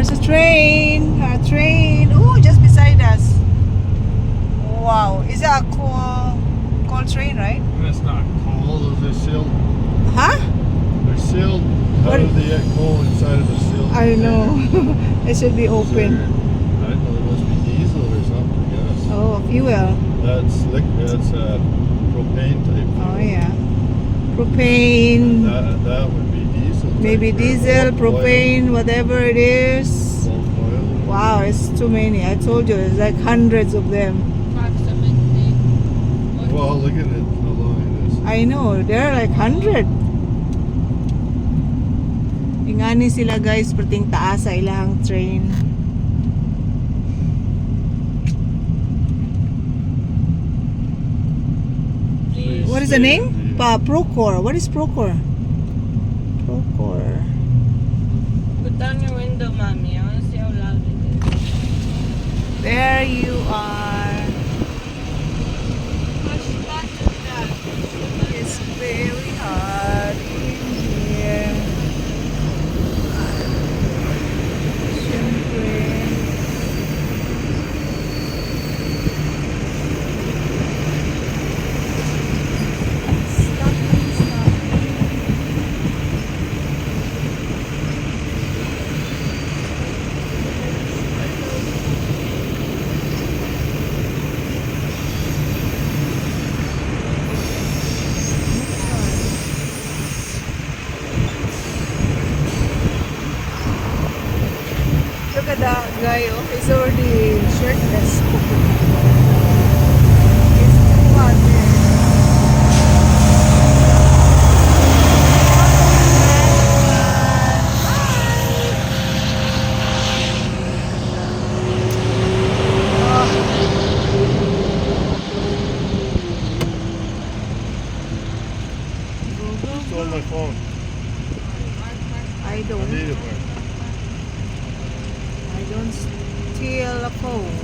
there's a train. A train. Oh, just beside us. Wow. Is that a coal train, right? That's not coal, they're sealed. Huh? They're sealed. How What? do they get coal inside of a sealed I know. container? It should be Is open. there- I don't know, there must be diesel or something, I guess. Oh, fuel. That's liquid, that's propane type. Oh, yeah. Propane. That would be diesel. type Maybe or diesel, oil. propane, whatever it is. Bulk oil. Wow, it's too many. I told you, it's like hundreds of them. Approximately. Well, look at it, how long it is. I know, there are like 100. Ingani sila guys, perting taas sa ilang train. Please. What is the name? Procore. What is Procore? Procore. Put down your window, mommy. I want to see how loud it is. There you are. Push button that. It's very hot in here. Siyempre. Look at that guy, oh, he's already shirtless. He's too hot Stole my phone. I I don't. need it back. I don't steal a phone.